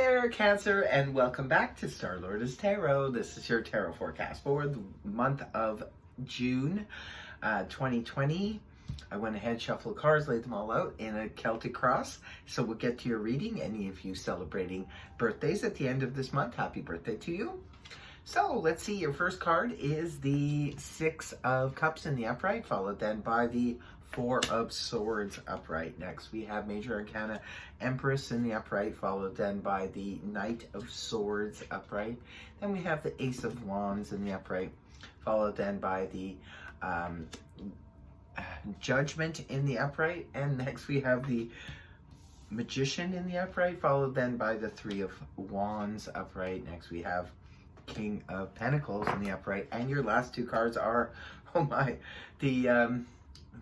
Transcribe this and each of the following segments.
there, Cancer, and welcome back to Star Lourdes Tarot. This is your tarot forecast for the month of June 2020. I went ahead, shuffled cards, laid them all out in a Celtic cross. So we'll get to your reading. Any of you celebrating birthdays at the end of this month, happy birthday to you. So let's see, your first card is the Six of Cups in the upright, followed then by the Four of Swords upright. Next we have Major Arcana Empress in the upright, followed then by the Knight of Swords upright. Then we have the Ace of Wands in the upright, followed then by the Judgment in the upright. And next we have the Magician in the upright, followed then by the Three of Wands upright. Next we have King of Pentacles in the upright, and your last two cards are, oh my,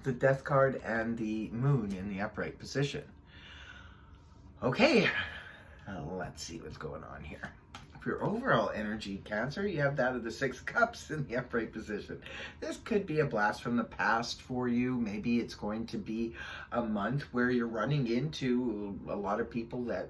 the Death card and the Moon in the upright position. Okay, let's see what's going on here. For your overall energy, Cancer, you have that of the Six of Cups in the upright position. This could be a blast from the past for you. Maybe it's going to be a month where you're running into a lot of people that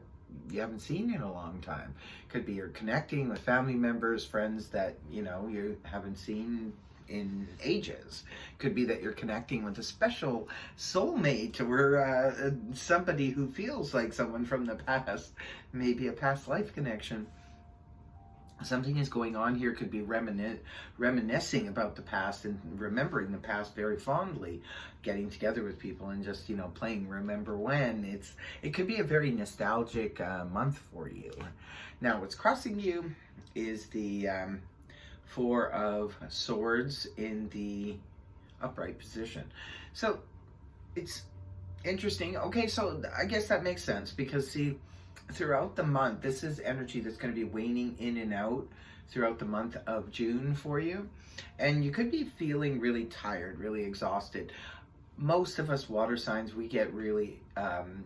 you haven't seen in a long time. Could be you're connecting with family members, friends that you haven't seen in ages. Could be that you're connecting with a special soulmate or somebody who feels like someone from the past, maybe a past life connection. Something is going on here. Could be reminiscing about the past and remembering the past very fondly, getting together with people and just playing Remember When. It could be a very nostalgic month for you. Now what's crossing you is the Four of Swords in the upright position. So it's interesting. Okay, so I guess that makes sense because see, throughout the month, this is energy that's going to be waning in and out throughout the month of June for you. And you could be feeling really tired, really exhausted. Most of us water signs, we get really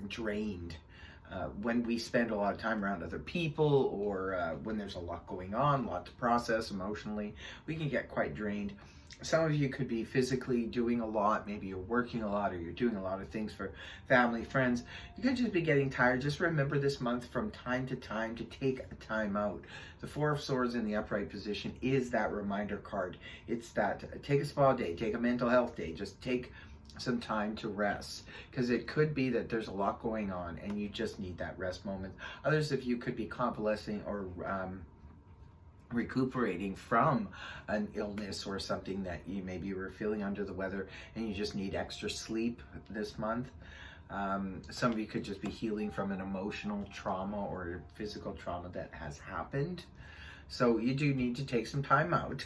drained when we spend a lot of time around other people, or when there's a lot going on, a lot to process emotionally. We can get quite drained. Some of you could be physically doing a lot. Maybe you're working a lot, or you're doing a lot of things for family, friends. You could just be getting tired. Just remember this month from time to time to take a time out. The Four of Swords in the upright position is that reminder card. It's that take a spa day, take a mental health day, just take some time to rest, because it could be that there's a lot going on and you just need that rest moment. Others of you could be convalescing or recuperating from an illness or something that you maybe were feeling under the weather and you just need extra sleep this month. Some of you could just be healing from an emotional trauma or physical trauma that has happened. So you do need to take some time out.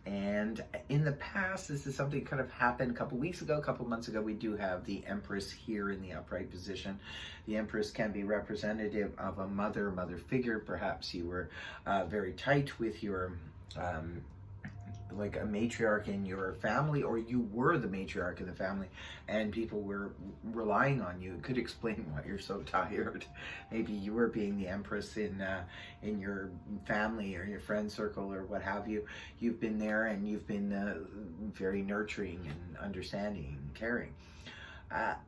And in the past, this is something that kind of happened a couple weeks ago, a couple months ago. We do have the Empress here in the upright position. The Empress can be representative of a mother figure. Perhaps you were very tight with your, like a matriarch in your family, or you were the matriarch in the family and people were relying on you. It could explain why you're so tired. Maybe you were being the Empress in your family or your friend circle or what have you. You've been there and you've been very nurturing and understanding and caring.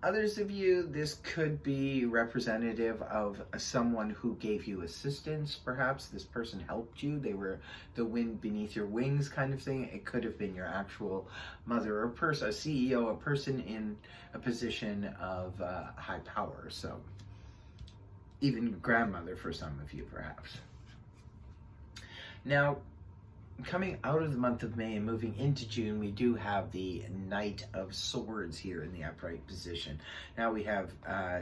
Others of you, this could be representative of someone who gave you assistance. Perhaps this person helped you. They were the wind beneath your wings kind of thing. It could have been your actual mother or person, a CEO, a person in a position of high power. So even grandmother for some of you, perhaps. Now, coming out of the month of May and moving into June, we do have the Knight of Swords here in the upright position. Now we have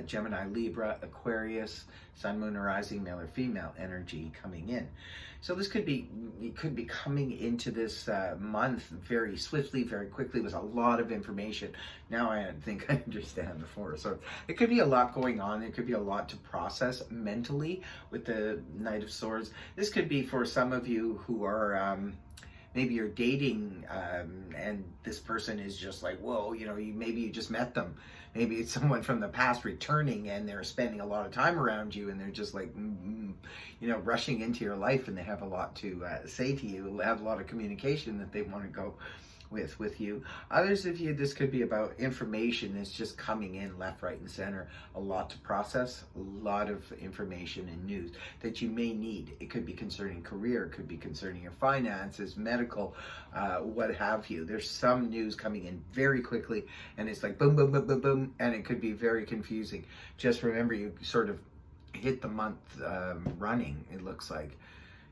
Gemini, Libra, Aquarius, Sun, Moon, or Rising, male or female energy coming in. So this could be coming into this month very swiftly, very quickly, with a lot of information. Now I think I understand the Four. So it could be a lot going on. It could be a lot to process mentally with the Knight of Swords. This could be for some of you who are maybe you're dating and this person is just like, whoa, maybe you just met them. Maybe it's someone from the past returning and they're spending a lot of time around you and they're just like, rushing into your life, and they have a lot to say to you, have a lot of communication that they want to go with you. Others of you, this could be about information that's just coming in left, right, and center. A lot to process, a lot of information and news that you may need. It could be concerning career, it could be concerning your finances, medical, what have you. There's some news coming in very quickly, and it's like boom, boom, boom, boom, boom, and it could be very confusing. Just remember, you sort of hit the month running, it looks like.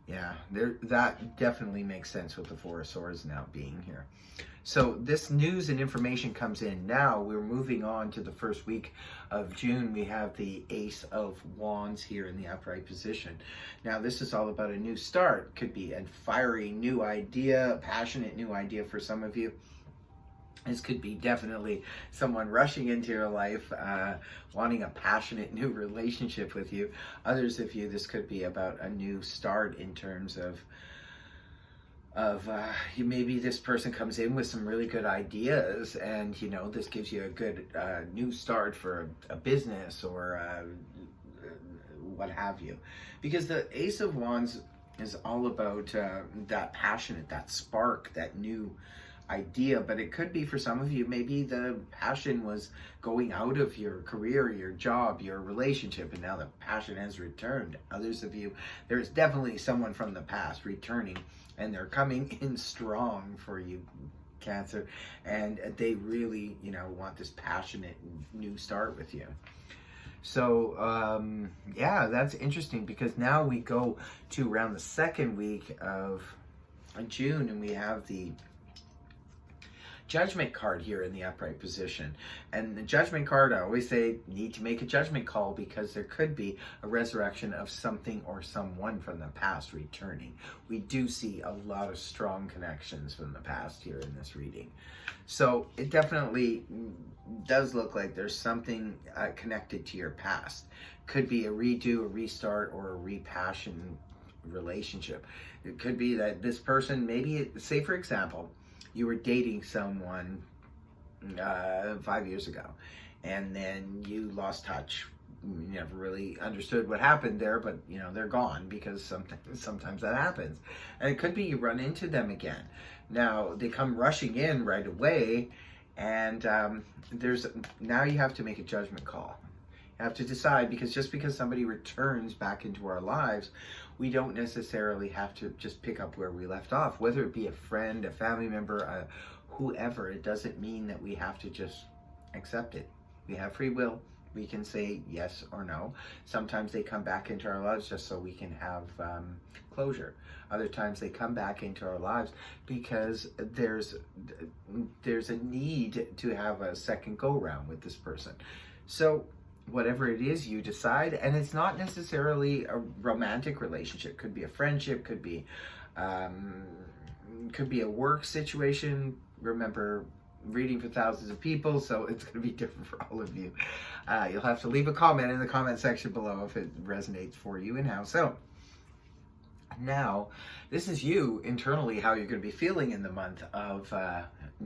Yeah, that definitely makes sense with the Four of Swords now being here. So this news and information comes in. Now we're moving on to the first week of June. We have the Ace of Wands here in the upright position. Now this is all about a new start. Could be a fiery new idea, a passionate new idea for some of you. This could be definitely someone rushing into your life, wanting a passionate new relationship with you. Others of you, this could be about a new start in terms of maybe this person comes in with some really good ideas, and you know, this gives you a good new start for a business or what have you. Because the Ace of Wands is all about that passionate, that spark, that new idea. But it could be for some of you, maybe the passion was going out of your career, your job, your relationship, and now the passion has returned. Others of you, there's definitely someone from the past returning, and they're coming in strong for you, Cancer, and they really, you know, want this passionate new start with you. So yeah, that's interesting, because now we go to around the second week of June, and we have the Judgment card here in the upright position. And the Judgment card, I always say, need to make a judgment call, because there could be a resurrection of something or someone from the past returning. We do see a lot of strong connections from the past here in this reading. So it definitely does look like there's something connected to your past. Could be a redo, a restart, or a repassion relationship. It could be that this person, maybe, say for example, you were dating someone 5 years ago, and then you lost touch. You never really understood what happened there, but you know, they're gone, because sometimes that happens. And it could be you run into them again. Now they come rushing in right away, and now you have to make a judgment call. You have to decide, because just because somebody returns back into our lives, we don't necessarily have to just pick up where we left off, whether it be a friend, a family member, whoever. It doesn't mean that we have to just accept it. We have free will. We can say yes or no. Sometimes they come back into our lives just so we can have closure. Other times they come back into our lives because there's a need to have a second go round with this person. So whatever it is, you decide, and it's not necessarily a romantic relationship. Could be a friendship, could be a work situation. Remember, reading for thousands of people, so it's going to be different for all of you. You'll have to leave a comment in the comment section below if it resonates for you and how. So now, this is you internally, how you're going to be feeling in the month of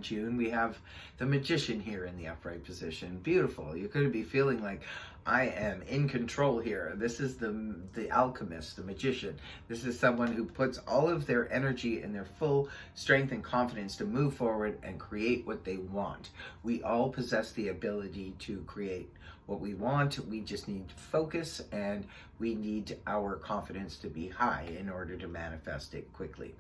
June. We have the Magician here in the upright position. Beautiful. You're going to be feeling like, I am in control here. This is the alchemist, the magician. This is someone who puts all of their energy and their full strength and confidence to move forward and create what they want. We all possess the ability to create what we want. We just need focus, and we need our confidence to be high in order to manifest it quickly.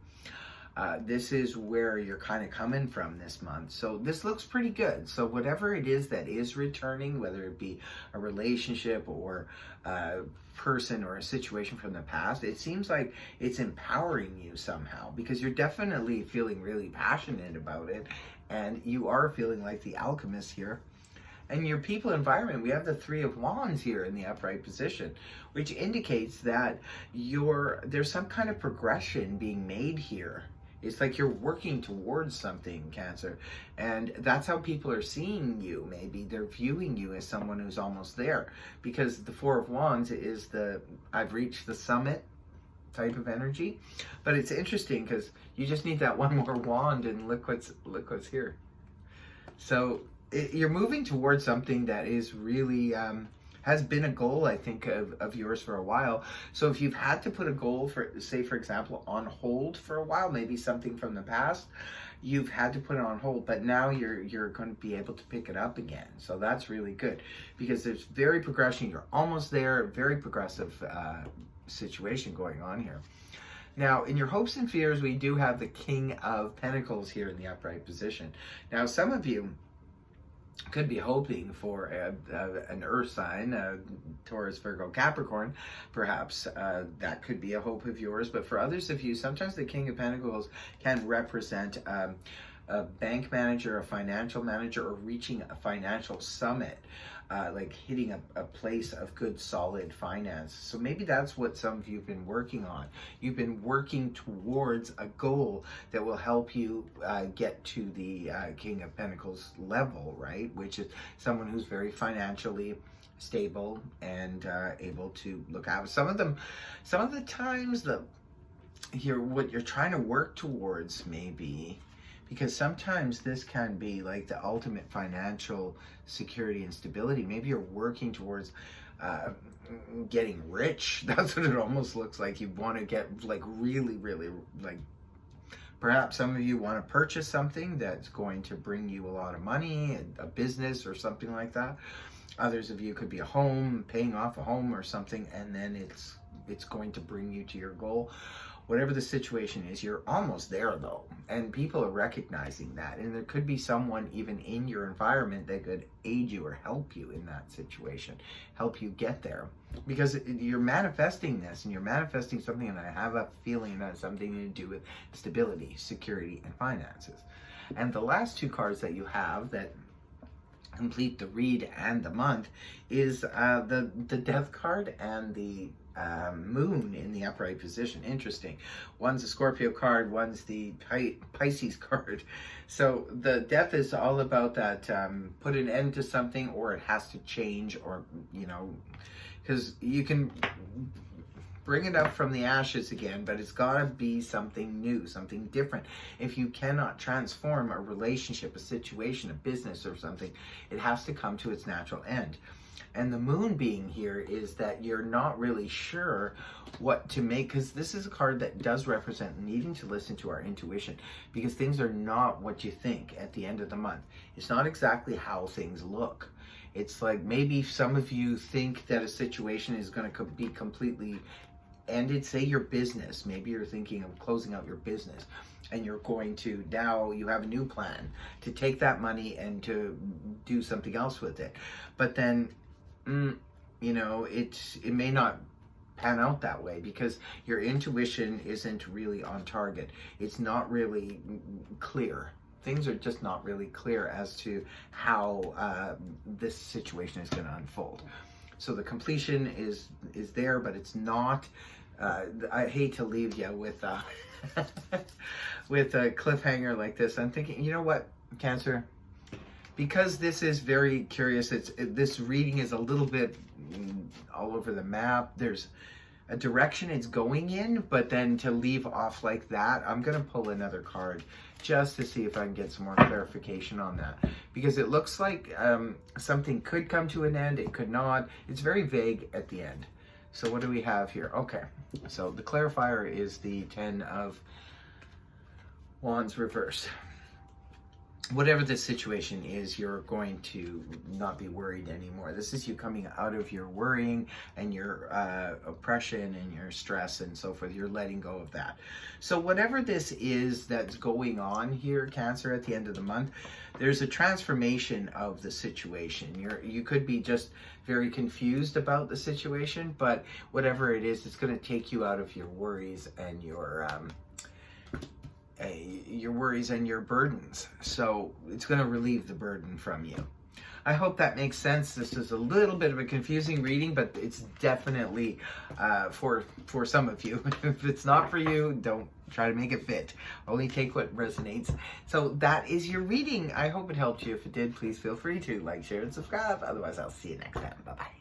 This is where you're kind of coming from this month. So this looks pretty good. So whatever it is that is returning, whether it be a relationship or a person or a situation from the past, it seems like it's empowering you somehow, because you're definitely feeling really passionate about it, and you are feeling like the alchemist here. And your people environment, we have the Three of Wands here in the upright position, which indicates that there's some kind of progression being made here. It's like you're working towards something, Cancer. And that's how people are seeing you. Maybe they're viewing you as someone who's almost there, because the Four of Wands is I've reached the summit type of energy. But it's interesting because you just need that one more wand, and look what's here. So you're moving towards something that is really has been a goal, I think, of yours for a while. So if you've had to put a goal, for, say, for example, on hold for a while, maybe something from the past, you've had to put it on hold, but now you're going to be able to pick it up again. So that's really good, because there's very progression. You're almost there, very progressive situation going on here. Now, in your hopes and fears, we do have the King of Pentacles here in the upright position. Now, some of you could be hoping for an earth sign, Taurus, Virgo, Capricorn, perhaps. That could be a hope of yours. But for others of you, sometimes the King of Pentacles can represent a bank manager, a financial manager, or reaching a financial summit, like hitting a place of good, solid finance. So maybe that's what some of you have been working on. You've been working towards a goal that will help you get to the King of Pentacles level, right? Which is someone who's very financially stable and able to look out. Some of the times what you're trying to work towards, maybe, because sometimes this can be like the ultimate financial security and stability. Maybe you're working towards getting rich. That's what it almost looks like. You want to get like really, really, like, perhaps some of you want to purchase something that's going to bring you a lot of money, a business or something like that. Others of you could be a home, paying off a home or something, and then it's going to bring you to your goal. Whatever the situation is, you're almost there though, and people are recognizing that, and there could be someone even in your environment that could aid you or help you in that situation, help you get there, because you're manifesting this, and you're manifesting something, and I have a feeling that has something to do with stability, security, and finances. And the last two cards that you have that complete the read and the month is the Death card and the Moon in the upright position. Interesting. One's a Scorpio card, one's the Pisces card. So the Death is all about that, put an end to something, or it has to change, or, you know, because you can bring it up from the ashes again, but it's got to be something new, something different. If you cannot transform a relationship, a situation, a business, or something, it has to come to its natural end. And the Moon being here is that you're not really sure what to make, because this is a card that does represent needing to listen to our intuition, because things are not what you think at the end of the month. It's not exactly how things look. It's like maybe some of you think that a situation is going to be completely ended. Say your business, maybe you're thinking of closing out your business, and you're going to, now you have a new plan to take that money and to do something else with it. But then, you know, it may not pan out that way, because your intuition isn't really on target. It's not really clear. Things are just not really clear as to how this situation is going to unfold. So the completion is there, but it's not. I hate to leave you with with a cliffhanger like this. I'm thinking, you know what, Cancer? Because this is very curious, this reading is a little bit all over the map. There's a direction it's going in, but then to leave off like that, I'm going to pull another card just to see if I can get some more clarification on that. Because it looks like something could come to an end, it could not. It's very vague at the end. So what do we have here? Okay, so the clarifier is the Ten of Wands reversed. Whatever the situation is, you're going to not be worried anymore. This is you coming out of your worrying and your oppression and your stress and so forth. You're letting go of that. So whatever this is that's going on here, Cancer, at the end of the month, there's a transformation of the situation. You could be just very confused about the situation, but whatever it is, it's going to take you out of your worries and your worries and your burdens. So it's going to relieve the burden from you. I hope that makes sense. This is a little bit of a confusing reading, but it's definitely for some of you. If it's not for you, don't try to make it fit. Only take what resonates. So that is your reading. I hope it helped you. If it did, please feel free to like, share, and subscribe. Otherwise, I'll see you next time. Bye-bye.